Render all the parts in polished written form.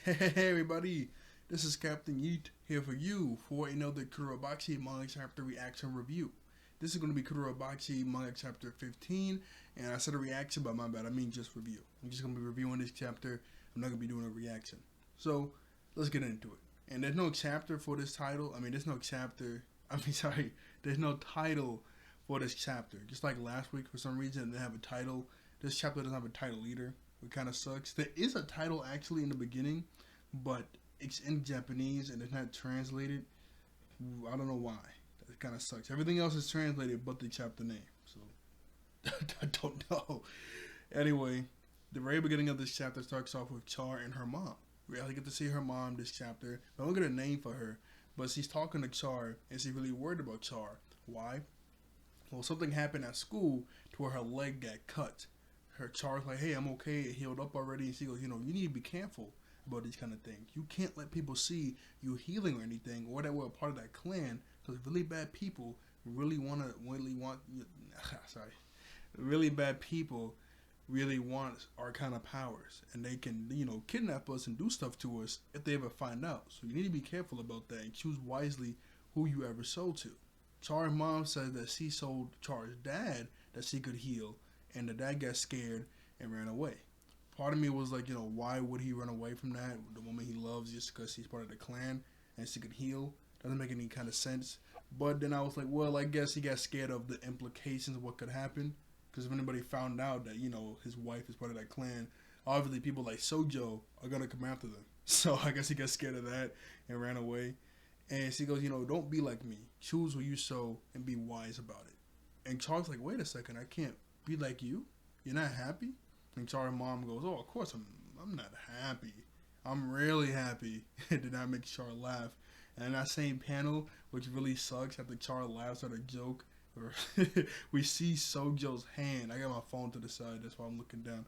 Hey everybody, this is Captain Yeet here for you for another Kagurabachi Manga Chapter Reaction Review. This is going to be Kagurabachi Manga Chapter 15, and I said a reaction, but my bad, I mean just review. I'm just going to be reviewing this chapter, I'm not going to be doing a reaction. So, let's get into it. And there's no chapter for this title, there's no title for this chapter. Just like last week, for some reason, they have a title. This chapter doesn't have a title either, which kind of sucks. There is a title actually in the beginning, but it's in Japanese and it's not translated. I don't know why. That kind of sucks. Everything else is translated but the chapter name. So I don't know. Anyway, the very beginning of this chapter starts off with Char and her mom. We actually get to see her mom this chapter. I don't get a name for her, but she's talking to Char and she's really worried about Char. Why? Well, something happened at school to where her leg got cut. Her Char's like, hey, I'm okay, it healed up already. And she goes, you need to be careful about these kind of things. You can't let people see you healing or anything, or that we're a part of that clan, because really bad people sorry, really bad people really want our kind of powers, and they can, kidnap us and do stuff to us if they ever find out. So you need to be careful about that and choose wisely who you ever sold to. Char's mom said that she sold Char's dad that she could heal, and the dad got scared and ran away. Part of me was like, why would he run away from that? The woman he loves just because she's part of the clan and she could heal. Doesn't make any kind of sense. But then I was like, well, I guess he got scared of the implications of what could happen. Because if anybody found out that, his wife is part of that clan, obviously people like Sojo are going to come after them. So I guess he got scared of that and ran away. And she goes, don't be like me. Choose who you sow and be wise about it. And Charles like, wait a second, I can't be like you? You're not happy? And Char's mom goes, oh, of course I'm not happy. I'm really happy. It did not make Char laugh. And in that same panel, which really sucks, after Char laughs at a joke, we see Sojo's hand. I got my phone to the side, that's why I'm looking down.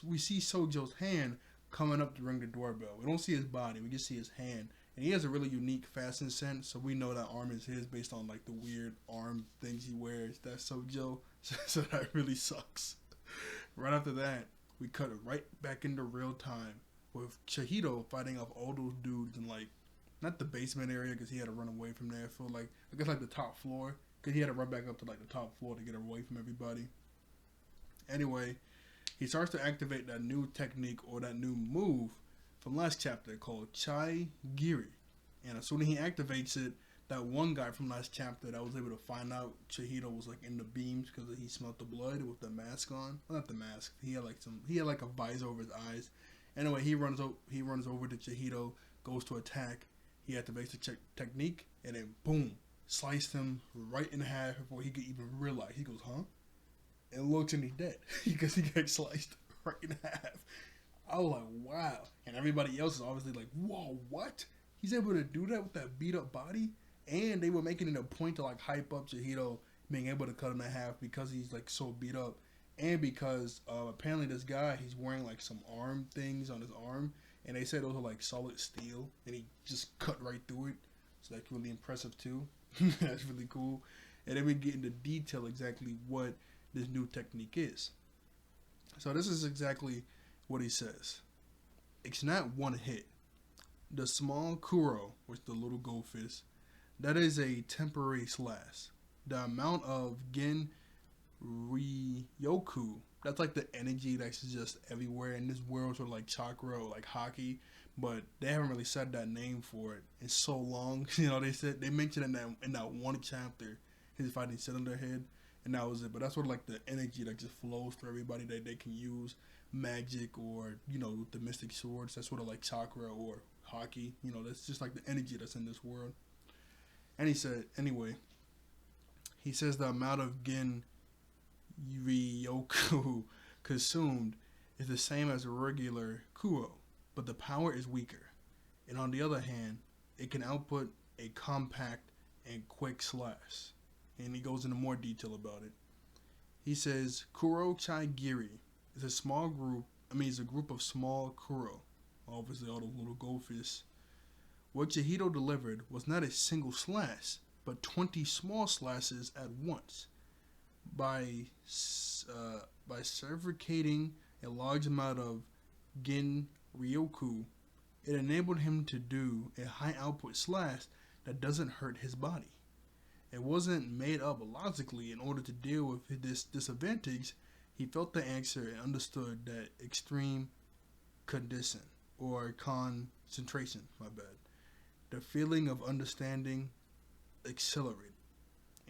We see Sojo's hand coming up to ring the doorbell. We don't see his body, we just see his hand. And he has a really unique fasten sense, so we know that arm is his based on like the weird arm things he wears. That's Sojo. So that really sucks. Right after that, we cut right back into real time with Chihito fighting off all those dudes in like, not the basement area because he had to run away from there. So like, I guess like the top floor because he had to run back up to like the top floor to get away from everybody. Anyway, he starts to activate that new technique or that new move from last chapter called Chai Giri. And as soon as he activates it, that one guy from last chapter that was able to find out Chihito was like in the beams because he smelled the blood with the mask on. Well, not the mask. He had like a visor over his eyes. Anyway, he runs over to Chihito, goes to attack. He activates the technique, and then boom, sliced him right in half before he could even realize. He goes, huh? And looks, and he's dead because he got sliced right in half. I was like, wow. And everybody else is obviously like, whoa, what? He's able to do that with that beat up body? And they were making it a point to like hype up Chihito being able to cut him in half because he's like so beat up. And because apparently this guy, he's wearing like some arm things on his arm. And they said those are like solid steel. And he just cut right through it. So that's really impressive too. That's really cool. And then we get into detail exactly what this new technique is. So this is exactly what he says. It's not one hit. The small Kuro, which the little goldfish, that is a temporary slash. The amount of Gen Ryoku, that's like the energy that's just everywhere in this world, sort of like chakra or like hockey, but they haven't really said that name for it in so long. They mentioned in that one chapter, his fighting Cylinder Head, and that was it. But that's sort of like the energy that just flows for everybody that they can use magic or the mystic swords. That's sort of like chakra or hockey. That's just like the energy that's in this world. And he said, anyway, he says the amount of Gen Ryoku consumed is the same as a regular Kuro, but the power is weaker. And on the other hand, it can output a compact and quick slash. And he goes into more detail about it. He says, Kuro Chai Giri is a group of small Kuro. Obviously all those little goldfish. What Chihito delivered was not a single slash, but 20 small slashes at once. By fabricating a large amount of Gen Ryoku, It enabled him to do a high output slash that doesn't hurt his body. It wasn't made up logically in order to deal with this disadvantage. He felt the answer and understood that extreme condition or concentration, my bad. The feeling of understanding accelerated.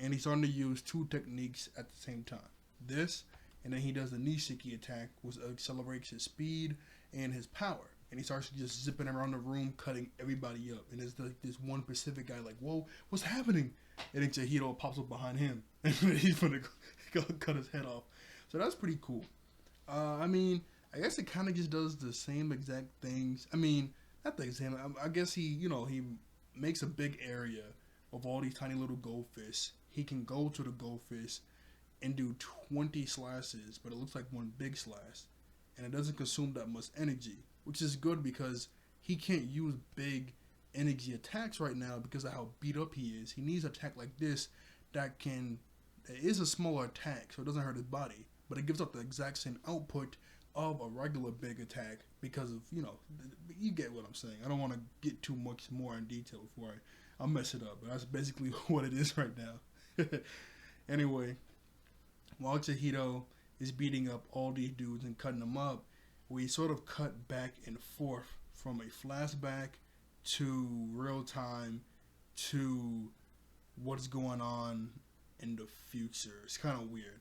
And he's starting to use two techniques at the same time. This, and then he does the Nishiki attack, which accelerates his speed and his power. And he starts just zipping around the room, cutting everybody up. And there's like this one Pacific guy, like, whoa, what's happening? And then Chihiro pops up behind him, and he's gonna go cut his head off. So that's pretty cool. I mean, I guess it kind of just does the same exact things. I mean, not the same. I guess he makes a big area of all these tiny little goldfish. He can go to the goldfish and do 20 slashes, but it looks like one big slash, and it doesn't consume that much energy, which is good because he can't use big energy attacks right now because of how beat up he is. He needs an attack like this that is a smaller attack, so it doesn't hurt his body, but it gives up the exact same output of a regular big attack because of, you get what I'm saying. I don't want to get too much more in detail before I'll mess it up, but that's basically what it is right now. Anyway, while Chihiro is beating up all these dudes and cutting them up, we sort of cut back and forth from a flashback to real time to what's going on in the future. It's kind of weird.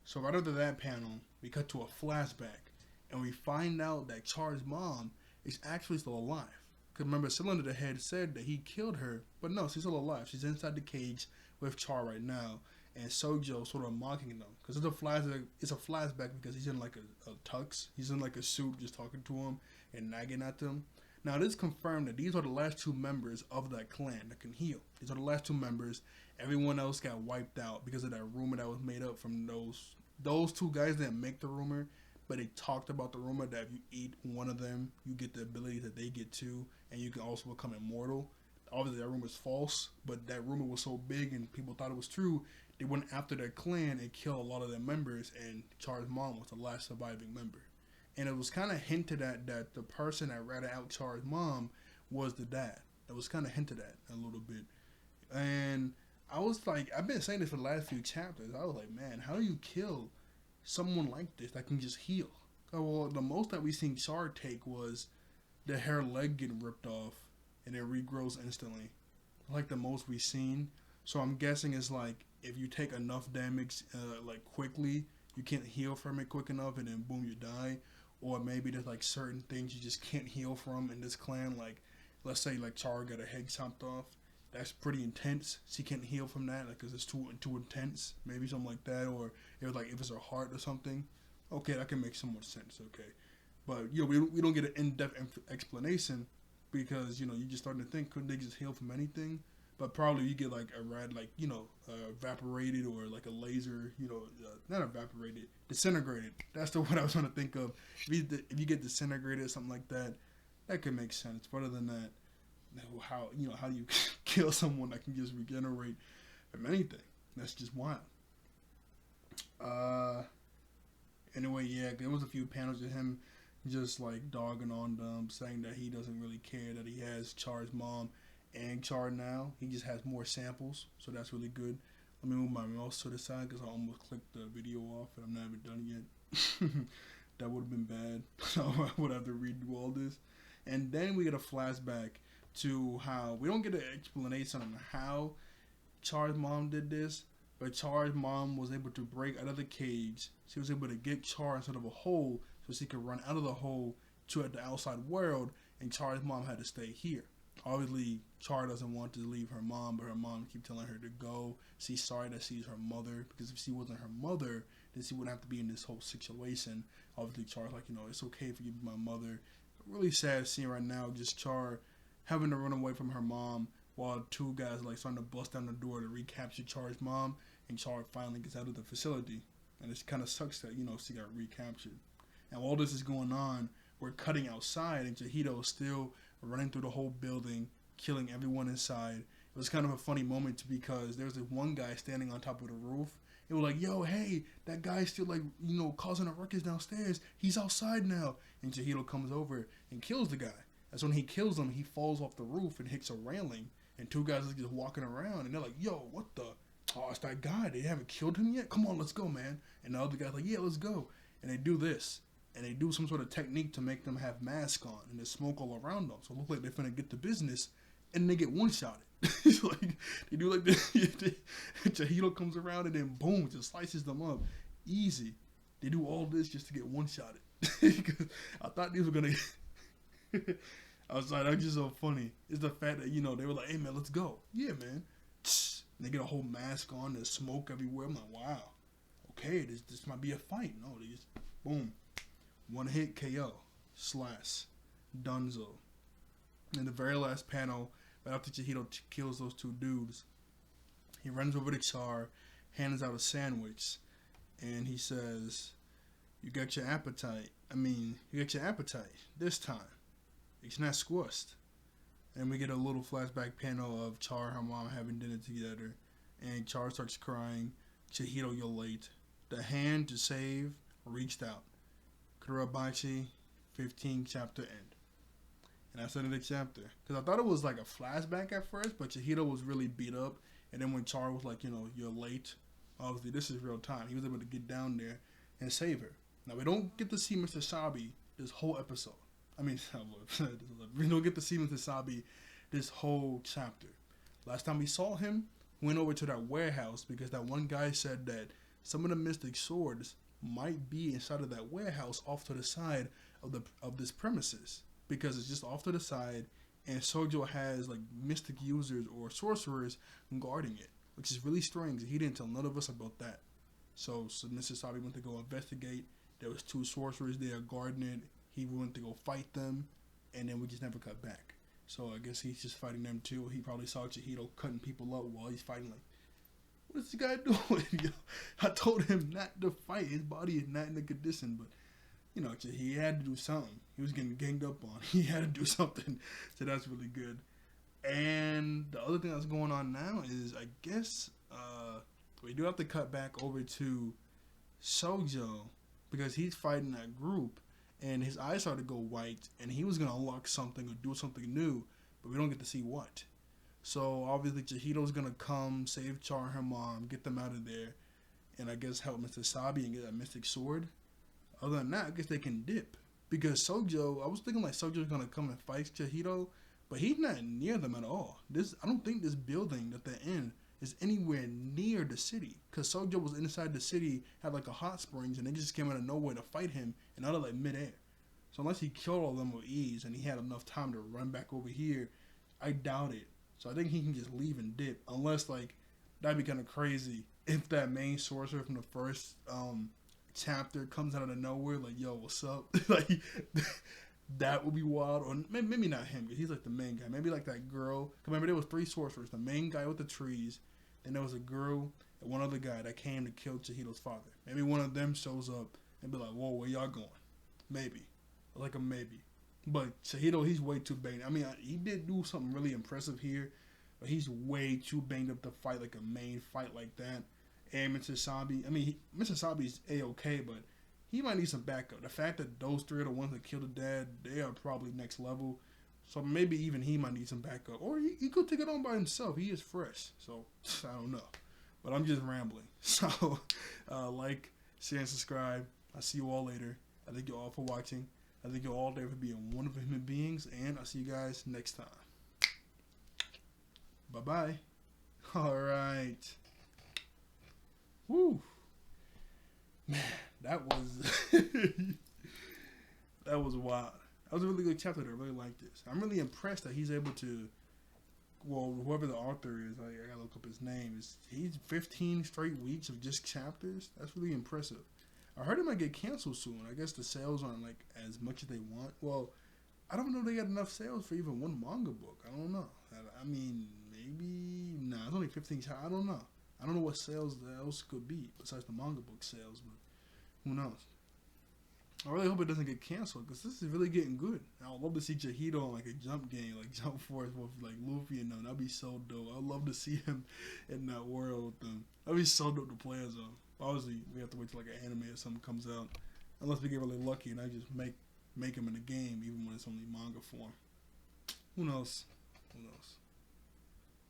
So right after that panel, we cut to a flashback, and we find out that Char's mom is actually still alive. Because remember, Cylinder the Head said that he killed her, but no, she's still alive. She's inside the cage with Char right now, and Sojo sort of mocking them. Because it's a flashback because he's in like a tux. He's in like a suit just talking to him and nagging at them. Now, it is confirmed that these are the last two members of that clan that can heal. These are the last two members. Everyone else got wiped out because of that rumor that was made up from those two guys that make the rumor, but they talked about the rumor that if you eat one of them, you get the ability that they get too, and you can also become immortal. Obviously, that rumor is false, but that rumor was so big and people thought it was true, they went after their clan and killed a lot of their members, and Char's mom was the last surviving member. And it was kind of hinted at that the person that ratted out Char's mom was the dad. It was kind of hinted at a little bit. And I was like, I've been saying this for the last few chapters. I was like, man, how do you kill someone like this that can just heal? Well, the most that we seen Char take was the hair leg getting ripped off and it regrows instantly. Like the most we've seen. So I'm guessing it's like if you take enough damage like quickly, you can't heal from it quick enough and then boom, you die. Or maybe there's like certain things you just can't heal from in this clan. Like let's say like Char got a head chopped off. That's pretty intense. She can't heal from that, like, cause it's too intense. Maybe something like that, or if it's her heart or something. Okay, that can make some more sense. Okay, but we don't get an in-depth explanation because you just starting to think, couldn't they just heal from anything? But probably you get like a rad, like evaporated or like a laser, not evaporated, disintegrated. That's the what I was trying to think of. If you get disintegrated or something like that, that could make sense. But other than that, how do you kill someone that can just regenerate from anything? That's just wild. Anyway, yeah, there was a few panels of him just like dogging on them, saying that he doesn't really care that he has Char's mom and Char now. He just has more samples, so that's really good. Let me move my mouse to the side because I almost clicked the video off and I'm not even done yet. That would have been bad. I would have to redo all this. And then we get a flashback to how we don't get an explanation on how Char's mom did this, but Char's mom was able to break out of the cage. She was able to get Char inside of a hole so she could run out of the hole to the outside world, and Char's mom had to stay here. Obviously, Char doesn't want to leave her mom, but her mom keeps telling her to go. She's sorry that she's her mother, because if she wasn't her mother, then she wouldn't have to be in this whole situation. Obviously, Char's like, it's okay for you to be my mother. Really sad scene right now, just Char having to run away from her mom while two guys like starting to bust down the door to recapture Char's mom, and Char finally gets out of the facility. And it kind of sucks that, she got recaptured. And while this is going on, we're cutting outside, and Chihiro is still running through the whole building, killing everyone inside. It was kind of a funny moment because there was this one guy standing on top of the roof. It was like, yo, hey, that guy's still like, causing a ruckus downstairs. He's outside now. And Chihiro comes over and kills the guy. That's when he kills him. He falls off the roof and hits a railing, and two guys are just walking around, and they're like, "Yo, what the? Oh, it's that guy. They haven't killed him yet. Come on, let's go, man." And the other guy's like, "Yeah, let's go." And they do this, and they do some sort of technique to make them have masks on, and there's smoke all around them, so it looks like they're finna get to business, and they get one-shotted. Like they do like this. Chihiro comes around and then boom, just slices them up, easy. They do all this just to get one-shotted. Because I thought these were gonna. I was like, that's just so funny. It's the fact that they were like, "Hey man, let's go." Yeah, man. And they get a whole mask on. There's smoke everywhere. I'm like, wow. Okay, this might be a fight. No, they just boom, one hit KO, slash, Dunzo. In the very last panel, right after Chihiro kills those two dudes, he runs over to Char, hands out a sandwich, and he says, "You got your appetite. You got your appetite this time. It's not squished." And we get a little flashback panel of Char and her mom having dinner together, and Char starts crying. "Chihiro, you're late. The hand to save reached out." Kagurabachi, 15 chapter end. And that's the end of the chapter. Because I thought it was like a flashback at first, but Chihiro was really beat up. And then when Char was like, "You're late," obviously this is real time. He was able to get down there and save her. Now, we don't get to see Mr. Sabi this whole episode. We don't get to see Mr. Sabi this whole chapter. Last time we saw him, we went over to that warehouse because that one guy said that some of the mystic swords might be inside of that warehouse off to the side of this premises, because it's just off to the side, and Sojo has like mystic users or sorcerers guarding it, which is really strange. He didn't tell none of us about that. So Mr. Sabi went to go investigate. There was two sorcerers there guarding it. He went to go fight them, and then we just never cut back. So I guess he's just fighting them too. He probably saw Chihiro cutting people up while he's fighting. Like, what is this guy doing? I told him not to fight. His body is not in a condition, but he had to do something. He was getting ganged up on. He had to do something. So that's really good. And the other thing that's going on now is, I guess, we do have to cut back over to Sojo, because he's fighting that group, and his eyes started to go white, and he was going to unlock something or do something new, but we don't get to see what. So obviously Chihiro's going to come, save Char and her mom, get them out of there, and I guess help Mr. Sabi and get that mystic sword. Other than that, I guess they can dip, because Sojo, I was thinking like Sojo's going to come and fight Chihiro, but he's not near them at all. I don't think this building that they're in is anywhere near the city, because Sojo was inside the city, had like a hot springs, and they just came out of nowhere to fight him, and out of like midair. So unless he killed all of them with ease and he had enough time to run back over here, I doubt it. So I think he can just leave and dip, unless like that'd be kind of crazy if that main sorcerer from the first chapter comes out of nowhere like, "Yo, what's up?" Like that would be wild. Or maybe not him, because he's like the main guy. Maybe like that girl. Remember, there was three sorcerers: the main guy with the trees, then there was a girl and one other guy that came to kill Chihiro's father. Maybe one of them shows up and be like, "Whoa, where y'all going?" Maybe, like a maybe. But Chihiro, he's way too banged. He did do something really impressive here, but he's way too banged up to fight like a main fight like that. And Mr. Sabi, Mr. Sabi's A-okay, but he might need some backup. The fact that those three are the ones that killed the dad, they are probably next level. So maybe even he might need some backup. Or he could take it on by himself. He is fresh. So, I don't know. But I'm just rambling. So, like, share, and subscribe. I'll see you all later. I thank you all for watching. I thank you all there for being wonderful human beings. And I'll see you guys next time. Bye-bye. All right. Woo. Man, that was that was wild. That was a really good chapter. I really like this. I'm really impressed that he's able to. Well, whoever the author is, I gotta look up his name. He's 15 straight weeks of just chapters. That's really impressive. I heard it might get canceled soon. I guess the sales aren't like as much as they want. Well, I don't know if they got enough sales for even one manga book. I don't know. Maybe it's only 15. I don't know. I don't know what sales else could be besides the manga book sales, but who knows? I really hope it doesn't get canceled, because this is really getting good. I would love to see Chihiro in like a jump game, like Jump Force with like Luffy and them. That'd be so dope. I'd love to see him in that world with them. That'd be so dope to play as them. Obviously, we have to wait till like an anime or something comes out, unless we get really lucky and I just make him in the game, even when it's only manga form. Who knows? Who knows?